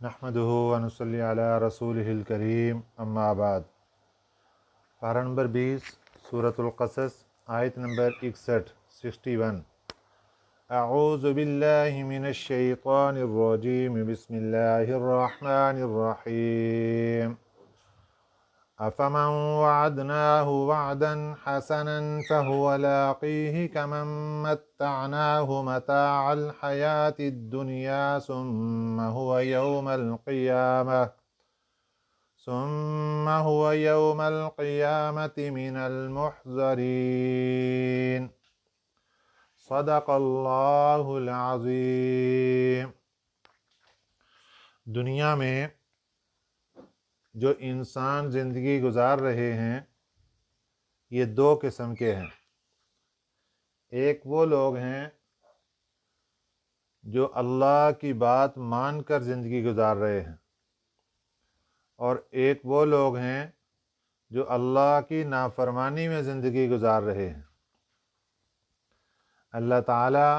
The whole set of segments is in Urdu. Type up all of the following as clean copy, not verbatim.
نحمدہ ونصلی علی رسولہ الکریم اما بعد۔ پارہ نمبر 20 سورۃ القصص، آیت نمبر 61 اعوذ باللہ من الشیطان الرجیم بسم اللہ الرحمن الرحیم افمن وعدناہ وعدا حسنا فہو لاقیہ کمن متعناہ متاع الحیاة الدنیا ثم هو یوم القیامة من المحضرین۔ صدق اللہ العظیم۔ دنیا میں جو انسان زندگی گزار رہے ہیں یہ دو قسم کے ہیں۔ ایک وہ لوگ ہیں جو اللہ کی بات مان کر زندگی گزار رہے ہیں، اور ایک وہ لوگ ہیں جو اللہ کی نافرمانی میں زندگی گزار رہے ہیں۔ اللہ تعالیٰ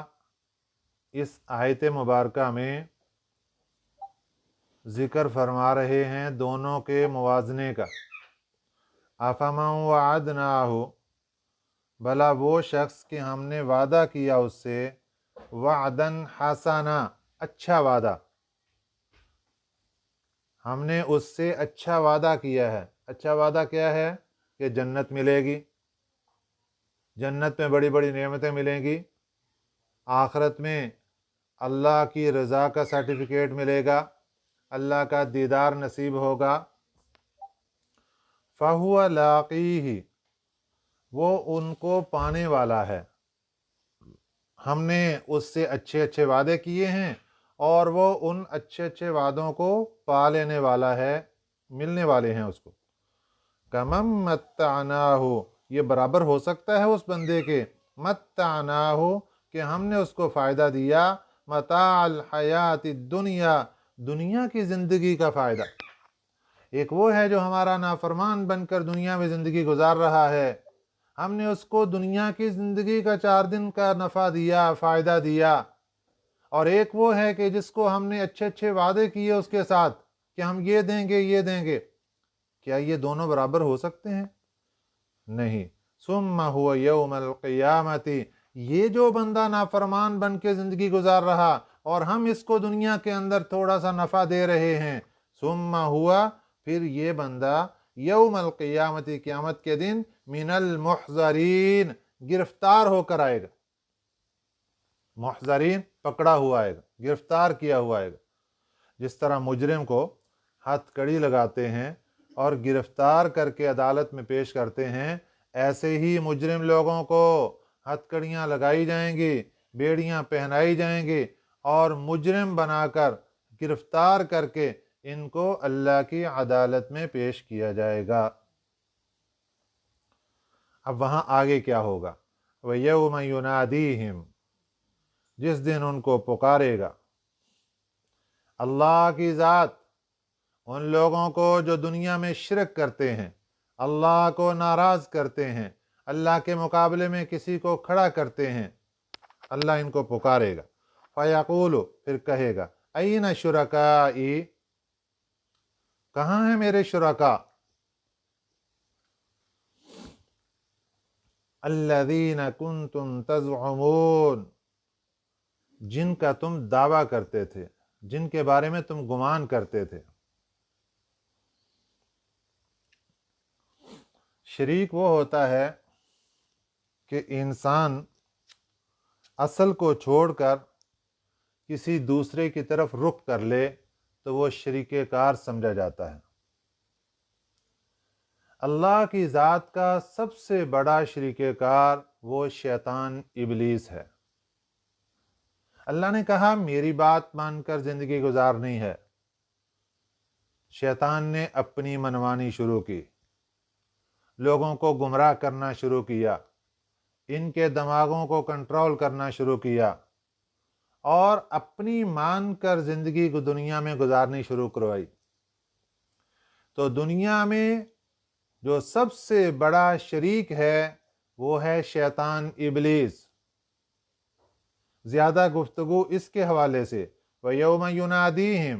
اس آیت مبارکہ میں ذکر فرما رہے ہیں دونوں کے موازنے کا۔ افمن وعدناہ، بھلا وہ شخص کہ ہم نے وعدہ کیا اس سے، وعدن حسنا، اچھا وعدہ، ہم نے اس سے اچھا وعدہ کیا ہے۔ اچھا وعدہ کیا ہے؟ کہ جنت ملے گی، جنت میں بڑی بڑی نعمتیں ملیں گی، آخرت میں اللہ کی رضا کا سرٹیفکیٹ ملے گا، اللہ کا دیدار نصیب ہوگا۔ فَهُوَ لَاقِيهِ، وہ ان کو پانے والا ہے۔ ہم نے اس سے اچھے اچھے وعدے کیے ہیں اور وہ ان اچھے اچھے وعدوں کو پا لینے والا ہے، ملنے والے ہیں اس کو۔ کَمَن مَتَّعْنَاهُ، یہ برابر ہو سکتا ہے اس بندے کے، مَتَّعْنَاهُ، کہ ہم نے اس کو فائدہ دیا، متاع الحیات الدنیا، دنیا کی زندگی کا فائدہ۔ ایک وہ ہے جو ہمارا نافرمان بن کر دنیا میں زندگی گزار رہا ہے، ہم نے اس کو دنیا کی زندگی کا 4 دن کا نفع دیا، فائدہ دیا۔ اور ایک وہ ہے کہ جس کو ہم نے اچھے اچھے وعدے کیے اس کے ساتھ کہ ہم یہ دیں گے یہ دیں گے۔ کیا یہ دونوں برابر ہو سکتے ہیں؟ نہیں۔ ثم هو یوم القیامت، یہ جو بندہ نافرمان بن کے زندگی گزار رہا اور ہم اس کو دنیا کے اندر تھوڑا سا نفع دے رہے ہیں، ثم ہوا، پھر یہ بندہ یوم القیامت، قیامت کے دن، من المحضرین، گرفتار ہو کر آئے گا۔ محضرین، پکڑا ہوا آئے گا، گرفتار کیا ہوا آئے گا۔ جس طرح مجرم کو ہتھ کڑی لگاتے ہیں اور گرفتار کر کے عدالت میں پیش کرتے ہیں، ایسے ہی مجرم لوگوں کو ہتھ کڑیاں لگائی جائیں گی، بیڑیاں پہنائی جائیں گی اور مجرم بنا کر گرفتار کر کے ان کو اللہ کی عدالت میں پیش کیا جائے گا۔ اب وہاں آگے کیا ہوگا؟ وَيَوْمَ يُنَادِيهِمْ، جس دن ان کو پکارے گا اللہ کی ذات ان لوگوں کو جو دنیا میں شرک کرتے ہیں، اللہ کو ناراض کرتے ہیں، اللہ کے مقابلے میں کسی کو کھڑا کرتے ہیں، اللہ ان کو پکارے گا۔ فَيَقُولُ، پھر کہے گا، أَيْنَ شُرَكَائِي، کہاں ہیں میرے شرکاء؟ الَّذِينَ كُنْتُمْ تَزْعُمُونَ، جن کا تم دعویٰ کرتے تھے، جن کے بارے میں تم گمان کرتے تھے۔ شریک وہ ہوتا ہے کہ انسان اصل کو چھوڑ کر کسی دوسرے کی طرف رخ کر لے تو وہ شریک کار سمجھا جاتا ہے۔ اللہ کی ذات کا سب سے بڑا شریک کار وہ شیطان ابلیس ہے۔ اللہ نے کہا میری بات مان کر زندگی گزارنی ہے، شیطان نے اپنی منمانی شروع کی، لوگوں کو گمراہ کرنا شروع کیا، ان کے دماغوں کو کنٹرول کرنا شروع کیا اور اپنی مان کر زندگی کو دنیا میں گزارنی شروع کروائی۔ تو دنیا میں جو سب سے بڑا شریک ہے وہ ہے شیطان ابلیس۔ زیادہ گفتگو اس کے حوالے سے، وَيَوْمَ يُنَادِيهِمْ،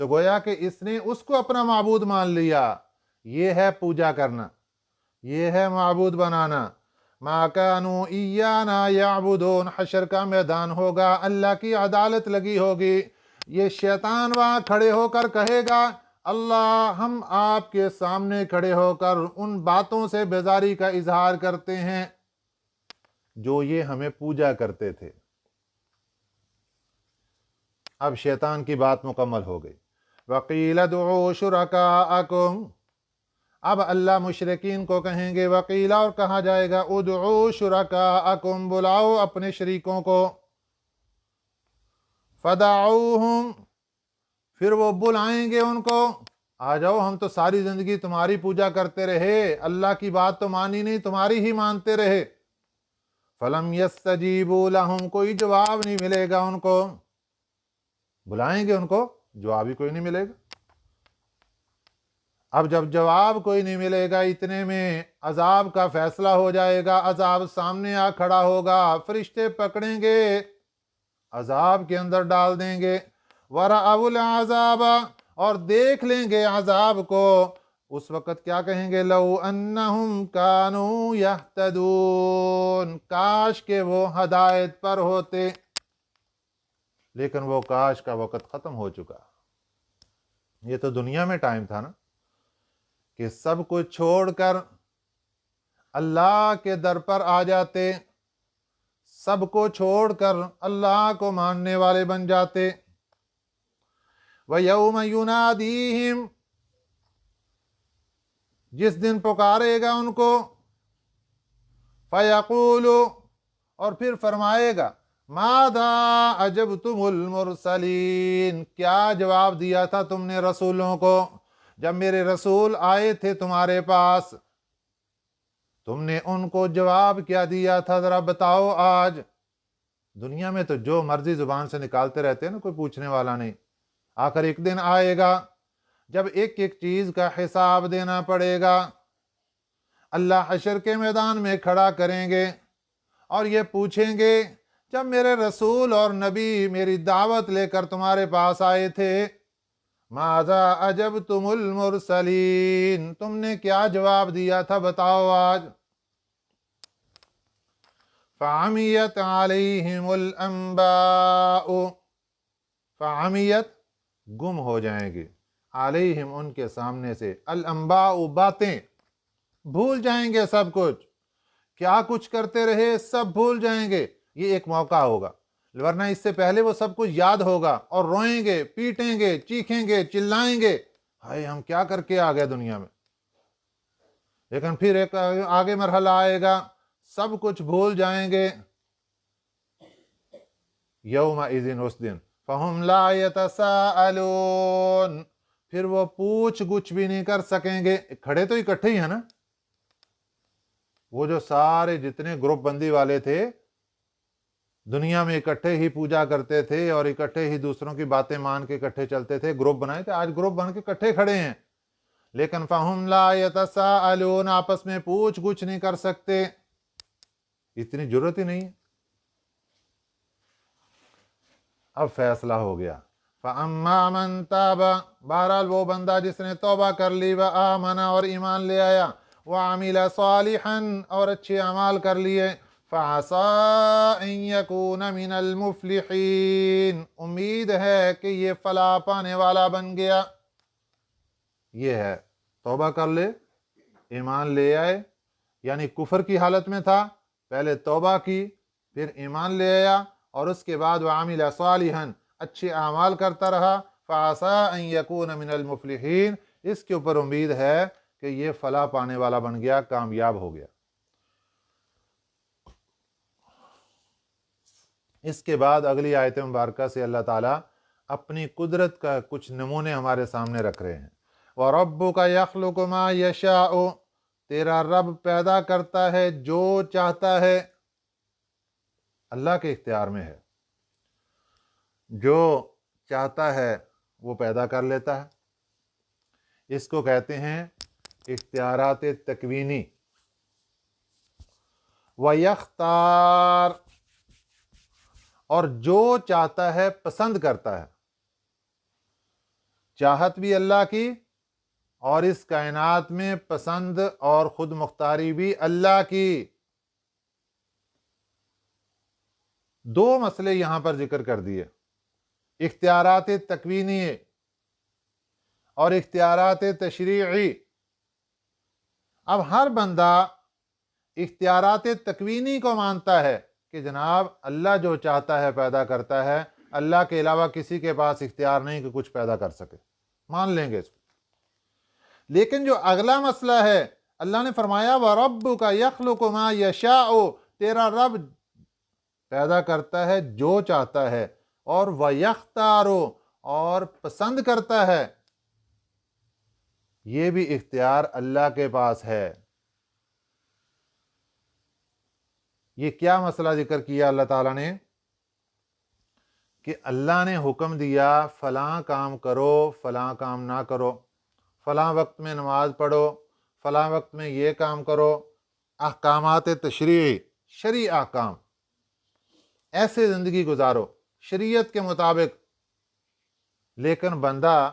تو گویا کہ اس نے اس کو اپنا معبود مان لیا. یہ ہے پوجا کرنا، یہ ہے معبود بنانا. ما کانوا ایانا یعبدون، حشر کا میدان ہوگا، اللہ کی عدالت لگی ہوگی. یہ شیطان وہاں کھڑے ہو کر کہے گا اللہ ہم آپ کے سامنے کھڑے ہو کر ان باتوں سے بیزاری کا اظہار کرتے ہیں جو یہ ہمیں پوجا کرتے تھے. اب شیطان کی بات مکمل ہو گئی. وقیل ادعوا شرکاءکم، اب اللہ مشرکین کو کہیں گے وقیل، اور کہا جائے گا ادعوا شرکاءکم، بلاؤ اپنے شریکوں کو. فدعوہم، پھر وہ بلائیں گے ان کو، آ جاؤ ہم تو ساری زندگی تمہاری پوجا کرتے رہے، اللہ کی بات تو مانی نہیں، تمہاری ہی مانتے رہے. فلم یستجیبوا لہم، کوئی جواب نہیں ملے گا ان کو. بلائیں گے ان کو، جواب ہی کوئی نہیں ملے گا. اب جب جواب کوئی نہیں ملے گا، اتنے میں عذاب کا فیصلہ ہو جائے گا. عذاب سامنے آ کھڑا ہوگا، فرشتے پکڑیں گے، عذاب کے اندر ڈال دیں گے. وَرَأَوُا الْعَذَابَ، اور دیکھ لیں گے عذاب کو. اس وقت کیا کہیں گے لَوْ أَنَّهُمْ كَانُوا يَهْتَدُونَ، کاش کہ وہ ہدایت پر ہوتے. لیکن وہ کاش کا وقت ختم ہو چکا. یہ تو دنیا میں ٹائم تھا نا کہ سب کچھ چھوڑ کر اللہ کے در پر آ جاتے، سب کو چھوڑ کر اللہ کو ماننے والے بن جاتے. وَيَوْمَ يُنَادِيهِمْ، جس دن پکارے گا ان کو. فَيَقُولُ، اور پھر فرمائے گا ماذا اجبتم المرسلین، کیا جواب دیا تھا تم نے رسولوں کو جب میرے رسول آئے تھے تمہارے پاس، تم نے ان کو جواب کیا دیا تھا، ذرا بتاؤ. آج دنیا میں تو جو مرضی زبان سے نکالتے رہتے ہیں نا، کوئی پوچھنے والا نہیں. آخر ایک دن آئے گا جب ایک ایک چیز کا حساب دینا پڑے گا. اللہ حشر کے میدان میں کھڑا کریں گے اور یہ پوچھیں گے جب میرے رسول اور نبی میری دعوت لے کر تمہارے پاس آئے تھے، ماذا اجبتم المرسلین، تم نے کیا جواب دیا تھا، بتاؤ آج. فعمیت علیہم الانباء، فعمیت گم ہو جائیں گے، علیہم ان کے سامنے سے، الانباء باتیں، بھول جائیں گے سب کچھ، کیا کچھ کرتے رہے سب بھول جائیں گے. یہ ایک موقع ہوگا، ورنہ اس سے پہلے وہ سب کچھ یاد ہوگا اور روئیں گے، پیٹیں گے، چیخیں گے، چلائیں گے، ہائے ہم کیا کر کے آ گئے دنیا میں. لیکن پھر ایک آگے مرحلہ آئے گا، سب کچھ بھول جائیں گے. یومئذ، اس دن، فہم لا یتساءلون، پھر وہ پوچھ گچھ بھی نہیں کر سکیں گے. کھڑے تو اکٹھے ہی ہیں نا، وہ جو سارے جتنے گروپ بندی والے تھے دنیا میں اکٹھے ہی پوجا کرتے تھے اور اکٹھے ہی دوسروں کی باتیں مان کے اکٹھے چلتے تھے، گروپ بنائے تھے، آج گروپ بن کے اکٹھے کھڑے ہیں. لیکن فہم لا یتساءلون، آپس میں پوچھ گچھ نہیں کر سکتے، اتنی ضرورت ہی نہیں ہے. اب فیصلہ ہو گیا. فَأَمَّا مَن تَابَ، بہرحال وہ بندہ جس نے توبہ کر لی، وَآمَنَ، اور ایمان لے آیا، وَعَمِلَ صَالِحًا، اور اچھے اعمال کر لیے، فَعَسَىٰ أَن يَكُونَ مِنَ الْمُفْلِحِينَ، امید ہے کہ یہ فلاح پانے والا بن گیا. یہ ہے توبہ کر لے، ایمان لے آئے، یعنی کفر کی حالت میں تھا، پہلے توبہ کی، پھر ایمان لے آیا، اور اس کے بعد وعمل صالحا، اچھے اعمال کرتا رہا، فعسى ان يكون من المفلحین، اس کے اوپر امید ہے کہ یہ فلاح پانے والا بن گیا، کامیاب ہو گیا. اس کے بعد اگلی آیت مبارکہ سے اللہ تعالیٰ اپنی قدرت کا کچھ نمونے ہمارے سامنے رکھ رہے ہیں. وَرَبُّكَ يَخْلُقُ مَا يَشَاءُ، تیرا رب پیدا کرتا ہے جو چاہتا ہے، اللہ کے اختیار میں ہے، جو چاہتا ہے وہ پیدا کر لیتا ہے. اس کو کہتے ہیں اختیارات تکوینی. وَيَخْتَارُ، اور جو چاہتا ہے پسند کرتا ہے، چاہت بھی اللہ کی اور اس کائنات میں پسند اور خود مختاری بھی اللہ کی۔ دو مسئلے یہاں پر ذکر کر دیے، اختیارات تکوینی اور اختیارات تشریعی۔ اب ہر بندہ اختیارات تکوینی کو مانتا ہے کہ جناب اللہ جو چاہتا ہے پیدا کرتا ہے، اللہ کے علاوہ کسی کے پاس اختیار نہیں کہ کچھ پیدا کر سکے، مان لیں گے اس کو۔ لیکن جو اگلا مسئلہ ہے، اللہ نے فرمایا وَرَبُّكَ يَخْلُقُ مَا يَشَاءُ، تیرا رب پیدا کرتا ہے جو چاہتا ہے، اور وَيَخْتَارُ، اور پسند کرتا ہے۔ یہ بھی اختیار اللہ کے پاس ہے۔ یہ کیا مسئلہ ذکر کیا اللہ تعالیٰ نے کہ اللہ نے حکم دیا فلاں کام کرو، فلاں کام نہ کرو، فلاں وقت میں نماز پڑھو، فلاں وقت میں یہ کام کرو، احکامات تشریعی، شرعی احکام، ایسے زندگی گزارو شریعت کے مطابق۔ لیکن بندہ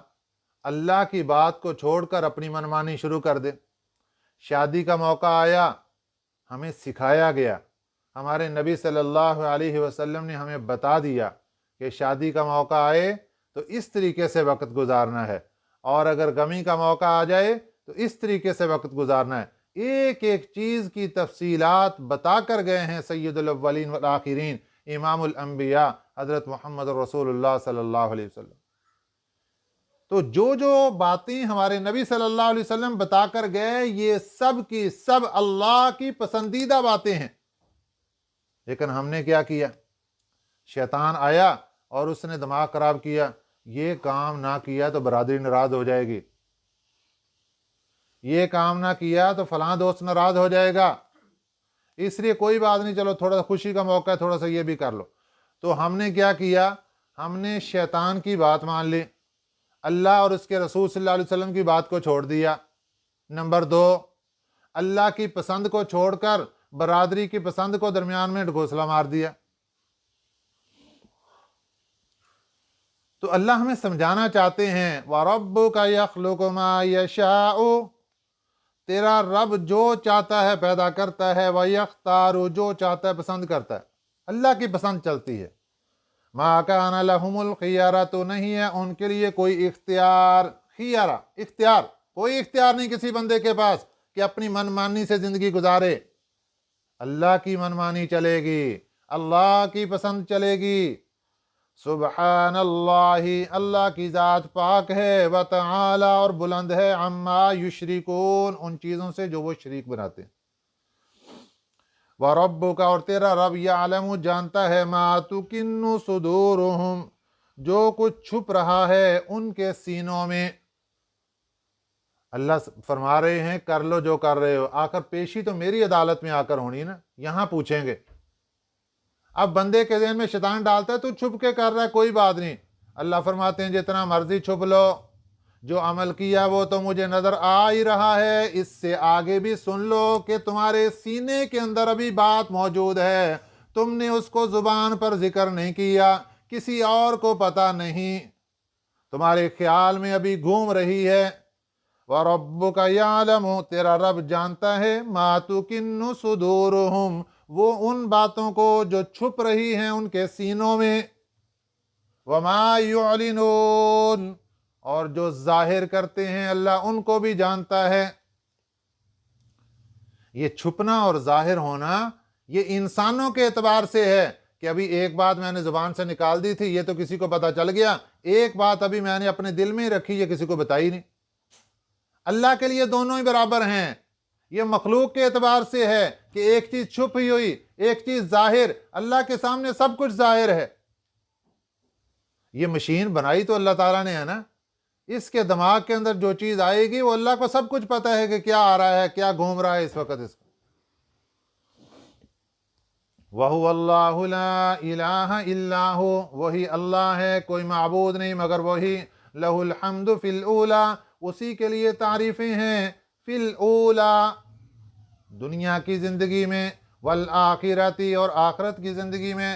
اللہ کی بات کو چھوڑ کر اپنی منمانی شروع کر دے۔ شادی کا موقع آیا، ہمیں سکھایا گیا، ہمارے نبی صلی اللہ علیہ وسلم نے ہمیں بتا دیا کہ شادی کا موقع آئے تو اس طریقے سے وقت گزارنا ہے، اور اگر غمی کا موقع آ جائے تو اس طریقے سے وقت گزارنا ہے۔ ایک ایک چیز کی تفصیلات بتا کر گئے ہیں سید الاولین والآخرین، امام الانبیاء حضرت محمد رسول اللہ صلی اللہ علیہ وسلم۔ تو جو جو باتیں ہمارے نبی صلی اللہ علیہ وسلم بتا کر گئے، یہ سب کی سب اللہ کی پسندیدہ باتیں ہیں۔ لیکن ہم نے کیا کیا؟ شیطان آیا اور اس نے دماغ خراب کیا، یہ کام نہ کیا تو برادری ناراض ہو جائے گی، یہ کام نہ کیا تو فلاں دوست ناراض ہو جائے گا، اس لیے کوئی بات نہیں، چلو تھوڑا سا خوشی کا موقع ہے، تھوڑا سا یہ بھی کر لو۔ تو ہم نے کیا کیا؟ ہم نے شیطان کی بات مان لی، اللہ اور اس کے رسول صلی اللہ علیہ وسلم کی بات کو چھوڑ دیا۔ نمبر دو، اللہ کی پسند کو چھوڑ کر برادری کی پسند کو درمیان میں ڈھکوسلا مار دیا۔ تو اللہ ہمیں سمجھانا چاہتے ہیں وَرَبُّكَ يَخْلُقُ مَا يَشَاءُ، تیرا رب جو چاہتا ہے پیدا کرتا ہے، وَيَخْتَارُ، جو چاہتا ہے پسند کرتا ہے۔ اللہ کی پسند چلتی ہے۔ مَا كَانَ لَهُمُ الْخِيَارَةُ، تو نہیں ہے ان کے لیے کوئی اختیار، خیارہ اختیار، کوئی اختیار نہیں کسی بندے کے پاس کہ اپنی من مانی سے زندگی گزارے۔ اللہ کی منمانی چلے گی، اللہ کی پسند چلے گی۔ سبحان اللہ، اللہ کی ذات پاک ہے، وتعالی، اور بلند ہے، عما یشرکون، ان چیزوں سے جو وہ شریک بناتے ہیں۔ وَرَبُّكَ، اور تیرا رب، یعلم، جانتا ہے، ما تکن صدورہم، جو کچھ چھپ رہا ہے ان کے سینوں میں۔ اللہ فرما رہے ہیں کر لو جو کر رہے ہو، آ کر پیشی تو میری عدالت میں آ کر ہونی نا، یہاں پوچھیں گے۔ اب بندے کے ذہن میں شیطان ڈالتا ہے تو چھپ کے کر رہا ہے، کوئی بات نہیں، اللہ فرماتے ہیں جتنا مرضی چھپ لو، جو عمل کیا وہ تو مجھے نظر آ ہی رہا ہے، اس سے آگے بھی سن لو کہ تمہارے سینے کے اندر ابھی بات موجود ہے، تم نے اس کو زبان پر ذکر نہیں کیا، کسی اور کو پتہ نہیں، تمہارے خیال میں ابھی گھوم رہی ہے۔ وَرَبُّكَ يَعْلَمُ، تیرا رب جانتا ہے، مَا تُكِنُّ صُدُورُهُمْ، وہ ان باتوں کو جو چھپ رہی ہیں ان کے سینوں میں، وَمَا يُعْلِنُونَ، اور جو ظاہر کرتے ہیں اللہ ان کو بھی جانتا ہے۔ یہ چھپنا اور ظاہر ہونا یہ انسانوں کے اعتبار سے ہے کہ ابھی ایک بات میں نے زبان سے نکال دی تھی، یہ تو کسی کو پتہ چل گیا، ایک بات ابھی میں نے اپنے دل میں ہی رکھی، یہ کسی کو بتائی نہیں۔ اللہ کے لیے دونوں ہی برابر ہیں۔ یہ مخلوق کے اعتبار سے ہے کہ ایک چیز چھپ ہوئی، ایک چیز ظاہر، اللہ کے سامنے سب کچھ ظاہر ہے۔ یہ مشین بنائی تو اللہ تعالیٰ نے ہے نا، اس کے دماغ کے اندر جو چیز آئے گی وہ اللہ کو سب کچھ پتہ ہے کہ کیا آ رہا ہے، کیا گھوم رہا ہے اس وقت اس کو۔ وَهُوَ اللَّهُ لَا إِلَٰهَ إِلَّا هُوَ، وہی اللہ ہے، کوئی معبود نہیں مگر وہی۔ لَهُ الْحَمْدُ فِي الْأُولَىٰ، اسی کے لیے تعریفیں ہیں، فی الْأُولَىٰ، دنیا کی زندگی میں، وَالْآخِرَةِ، اور آخرت کی زندگی میں،